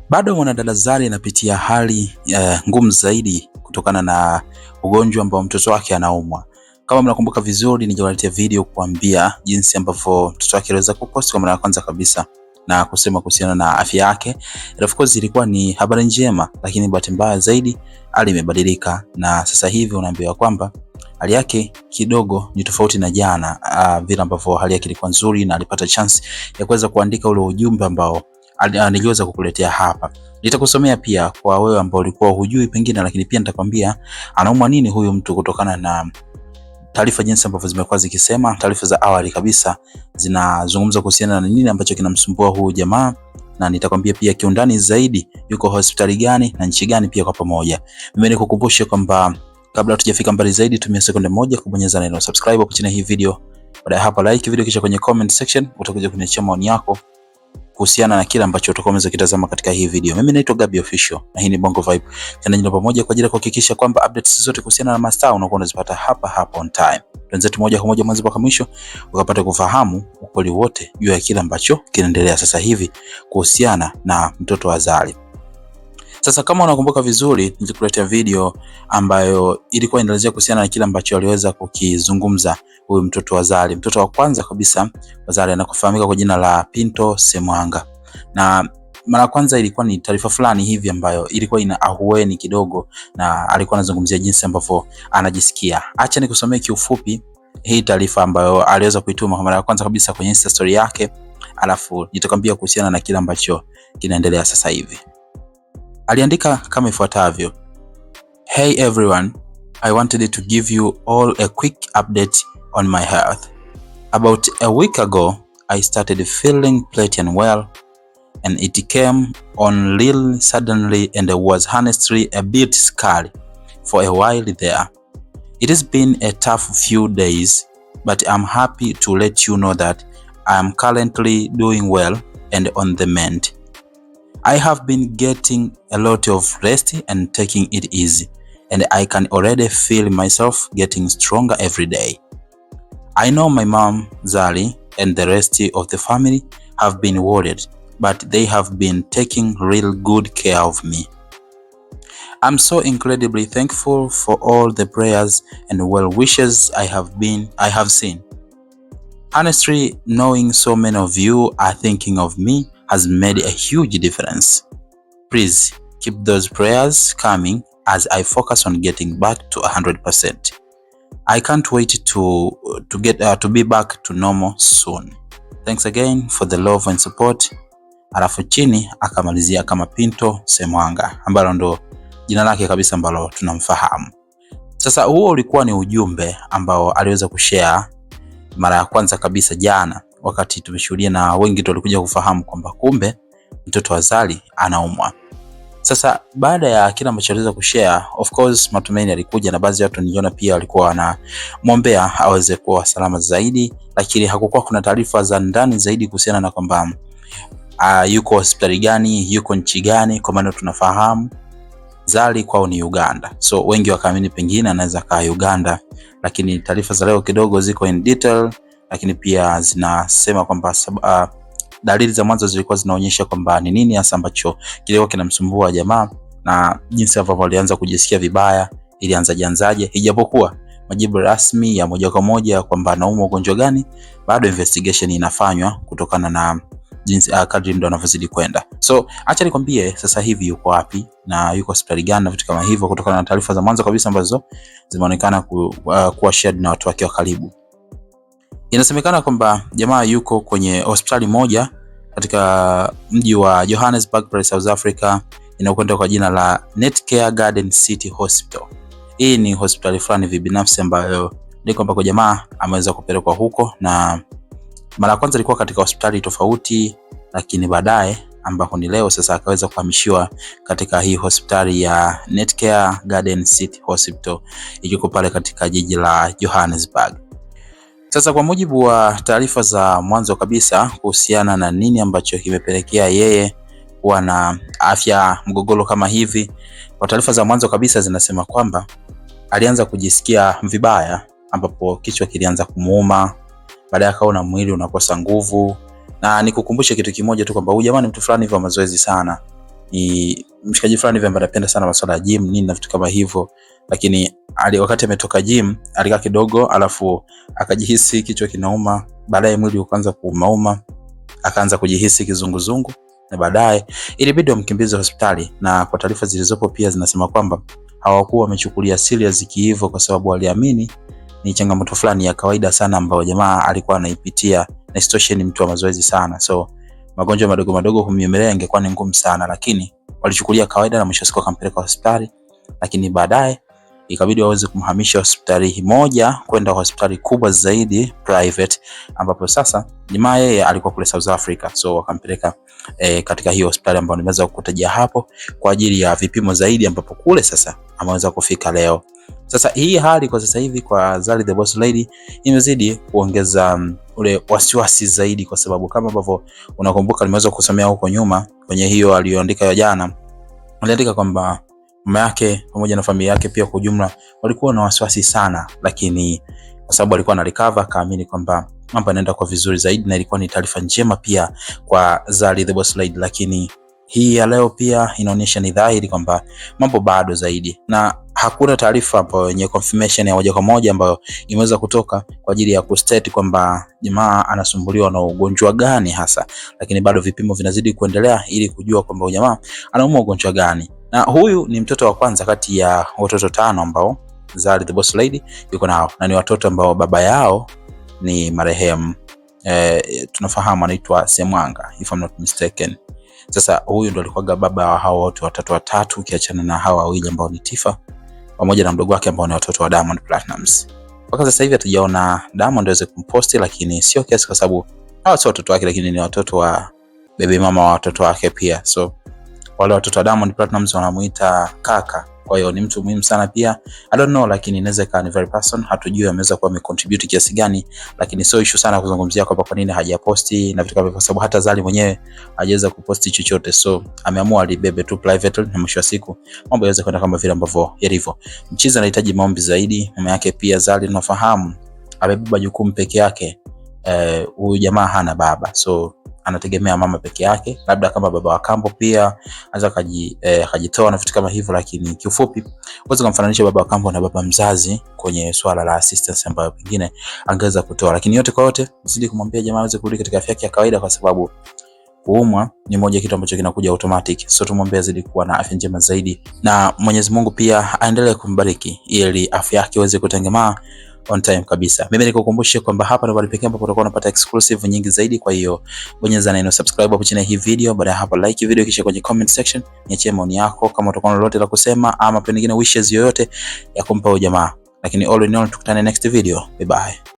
Bado mwanadada Zari anapitia hali ngumu zaidi kutokana na ugonjwa ambao mtoto wake anaumwa. Kama mnakumbuka vizuri, niliwaletea video kuambia jinsi ambavyo mtoto wake aliweza kupost kwa mara ya kwanza kabisa na kusema kuhusiana na afya yake. And of course ilikuwa ni habari njema, lakini bahati mbaya zaidi hali imebadilika na sasa hivi unaambiwa kwamba hali yake kidogo ni tofauti na jana, vile ambavyo hali yake ilikuwa nzuri na alipata chance ya kuweza kuandika ule ujumbe ambao niliweza kukuletea hapa. Nitakusomea pia kwa wewe ambao ulikuwa hujui pengine, lakini pia nitakwambia anaumwa nini huyu mtu kutokana na taarifa jinsi ambavyo zimekuwa zikisema. Taarifa za awali kabisa zinazungumza kuhusiana na nini ambacho kinamsumbua huyu jamaa, na nitakwambia pia kiundani zaidi yuko hospitali gani na nchi gani pia kwa pamoja. Mimi nikukumbushe kwamba kabla hatujafika mbali zaidi, tumia sekunde moja kubonyeza neno subscribe hapo chini ya hii video. Baada ya hapo like video, kisha kwenye comment section utakuja kuniachia maoni yako kuhusiana na kile ambacho utakomeza kitazama katika hii video. Mimi naitwa Gabby Official na hii ni Bongo Vibe. Channel nyingine pamoja kwa ajili ya kuhakikisha kwamba updates zote kuhusiana na mastaa unakuwa unazipata hapa on time. Tuanze moja kwa moja mwanzo mpaka mwisho ukapata kufahamu ukweli wote juu ya kile ambacho kinaendelea sasa hivi kuhusiana na mtoto wa Zari. Sasa kama unakumbuka vizuri, nilikuletea video ambayo ilikuwa inaelezea kuhusiana na kile ambacho aliweza kukizungumza huyu mtoto wa Zari. Mtoto wa kwanza kabisa wa Zari anakufahamika kwa jina la Pinto Semwanga. Na mara kwanza ilikuwa ni taarifa fulani hivi ambayo ilikuwa ina ahueni kidogo, na alikuwa anazungumzia jinsi ambavyo anajisikia. Acha nikusomee kiufupi hii taarifa ambayo aliweza kuituma kwa mara ya kwanza kabisa kwenye Insta story yake, alafu nitakwambia kuhusiana na kile ambacho kinaendelea sasa hivi. Aliandika kama ifuatavyo: Hey everyone, I wanted to give you all a quick update on my health. About a week ago, I started feeling pretty unwell, and it came on real suddenly and was honestly a bit scary for a while there. It has been a tough few days, but I'm happy to let you know that I am currently doing well and on the mend. I have been getting a lot of rest and taking it easy, and I can already feel myself getting stronger every day. I know my mom, Zari, and the rest of the family have been worried, but they have been taking real good care of me. I'm so incredibly thankful for all the prayers and well wishes I have seen. Honestly, knowing so many of you are thinking of me has made a huge difference. Please keep those prayers coming as I focus on getting back to 100%. I can't wait to be back to normal soon. Thanks again for the love and support. Alafu chini akamalizia kama Pinto Semwanga, ambalo ndo jina lake kabisa ambalo tunamfahamu. Sasa huo ulikuwa ni ujumbe ambao aliweza kushare mara ya kwanza kabisa jana, wakati tumeshuhudia na wengi tulikuja kufahamu kwamba kumbe mtoto wa Zari anaumwa. Sasa baada ya kila ambacho aliweza kushare, of course matumaini yalikuja, na baadhi ya watu niliona pia walikuwa wanamwombea aweze kuwa salama zaidi, lakini hakukuwa kuna taarifa za ndani zaidi kuhusiana na kwamba yuko hospitali gani, yuko nchi gani, kwa maana tunafahamu Zari kwao ni Uganda. So wengi wakaamini pengine anaweza kaa Uganda, lakini taarifa za leo kidogo ziko in detail, lakini pia zinasema kwamba dalili za mwanzo zilikuwa zinaonyesha kwamba ni nini hasa ambacho kilikuwa kinamsumbua jamaa, na jinsi ambavyo alianza kujisikia vibaya ilianzaje, ijapokuwa majibu rasmi ya moja kwa moja kwamba anaumwa ugonjwa gani bado investigation inafanywa kutokana na jinsi kadri ndo anavyozidi kwenda. So acha nikwambie sasa hivi yuko wapi na yuko hospitali gani na vitu kama hivyo, kutokana na taarifa za mwanzo kabisa ambazo zimeonekana kuwa shared na watu wake wa karibu. Inasemekana kwamba jamaa yuko kwenye hospitali moja katika mji wa Johannesburg pale South Africa, inayokwenda kwa jina la Netcare Garden City Hospital. Hii ni hospitali fulani vibinafsi ambayo ni kwamba kwa jamaa ameweza kupelekwa huko, na mara ya kwanza alikuwa katika hospitali tofauti, lakini baadaye ambako ni leo sasa akaweza kuhamishiwa katika hii hospitali ya Netcare Garden City Hospital iko pale katika jiji la Johannesburg. Sasa kwa mujibu wa taarifa za mwanzo kabisa kuhusiana na nini ambacho kimepelekea yeye kuwa na afya mgogoro kama hivi, kwa taarifa za mwanzo kabisa zinasema kwamba alianza kujisikia vibaya, ambapo kichwa kilianza kumuuma, baadaye akaona mwili unakosa nguvu. Na nikukumbushe kitu kimoja tu kwamba huyu jamaa ni mtu fulani wa mazoezi sana. ni mshikaji fulani hivi ambaye anapenda sana masuala ya gym nini na vitu kama hivyo, lakini wakati ametoka gym alikaa kidogo, alafu akajihisi kichwa kinauma, baadaye mwili ukaanza kuumauma, akaanza kujihisi kizunguzungu, na baadaye ilibidi wamkimbize hospitali. Na kwa taarifa zilizopo pia zinasema kwamba hawakuwa wamechukulia serious hivyo, kwa sababu waliamini ni changamoto fulani ya kawaida sana ambayo jamaa alikuwa anaipitia, na situation mtu wa mazoezi sana, so magonjwa madogo madogo kumnyemelea ingekuwa ni ngumu sana, lakini walichukulia kawaida na mwisho siku akampeleka hospitali. Lakini baadaye ikabidi waweze kumhamisha hospitali moja kwenda hospitali kubwa zaidi private, ambapo sasa jamaa yeye alikuwa kule South Africa, so wakampeleka katika hiyo hospitali ambayo nimeweza kukutajia hapo kwa ajili ya vipimo zaidi, ambapo kule sasa ameweza kufika leo. Sasa hii hali kwa sasa hivi kwa Zari the Boss Lady imezidi kuongeza ule wasiwasi zaidi, kwa sababu kama ambavyo unakumbuka nimeweza kusomea huko nyuma kwenye hiyo aliyoandika ya jana, aliandika kwamba mama yake pamoja na familia yake pia kwa jumla walikuwa na wasiwasi sana, lakini kwa sababu alikuwa na recover kaamini kwamba mambo yanaenda kwa vizuri zaidi, na ilikuwa ni taarifa njema pia kwa Zari the Boss Lady. Lakini hii ya leo pia inaonyesha ni dhahiri kwamba mambo bado zaidi, na hakuna taarifa ambayo yenye confirmation ya moja kwa moja ambayo imeweza kutoka kwa ajili ya kustate kwamba jamaa anasumbuliwa na ugonjwa gani hasa, lakini bado vipimo vinazidi kuendelea ili kujua kwamba jamaa anaumwa ugonjwa gani. Na huyu ni mtoto wa kwanza kati ya watoto 5 ambao Zari the Boss Lady yuko nao, na ni watoto ambao baba yao ni marehemu tunafahamu anaitwa Semwanga if I'm not mistaken. Sasa huyu ndo alikuwa baba wa hao wote watatu, ukiachana na hawa wawili ambao ni Tifa pamoja na mdogo wake ambao ni watoto wa Diamond Platnumz. Mpaka sasa hivi hatujaona Diamond aweze kumposti, lakini sio kiasi kwa sababu hao sio watoto wake, lakini ni watoto wa baby mama wa watoto wake pia. So wale watoto wa Diamond Platnumz wanamuita kaka, kwa hiyo ni mtu muhimu sana pia. I don't know, lakini inaweza kuwa ni very person, hatujui ameweza kuwa amecontribute kiasi gani, lakini sio issue sana kuzungumzia kwa nini hajaposti na vitu kama hivyo, kwa sababu hata Zari mwenyewe hajaweza kuposti chochote, so ameamua alibebe tu private, na mwisho wa siku mambo yaweze kwenda kama vile ambavyo yalivyo. Mchiza anahitaji maombi zaidi, mama yake pia Zari tunafahamu amebeba jukumu peke yake. Huyu jamaa hana baba, so anategemea mama peke yake, labda kama baba wa kambo pia anaweza kujitoa na vitu kama hivyo, lakini kiufupi uweze kumfananisha baba wa kambo na baba mzazi kwenye swala la assistance ambayo pengine angeweza kutoa. Lakini yote kwa yote zidi kumwambia jamaa aweze kurudi katika afya yake ya kawaida, kwa sababu kuumwa ni moja kitu ambacho kinakuja automatic, so tumwambie azidi kuwa na afya njema zaidi, na Mwenyezi Mungu pia aendelee kumbariki ili afya yake iweze kutengemaa on time kabisa. Mimi nikukumbushe kwamba hapa ndo bali pekee ambapo utakuwa unapata exclusive nyingi zaidi, kwa hiyo bonyeza neno subscribe hapo chini ya hii video. Baada ya hapo like video, kisha kwenye comment section niachie maoni yako kama utakuwa na lolote la kusema ama pengine wishes yoyote ya kumpa jamaa. Lakini all in all tukutane next video. Bye bye.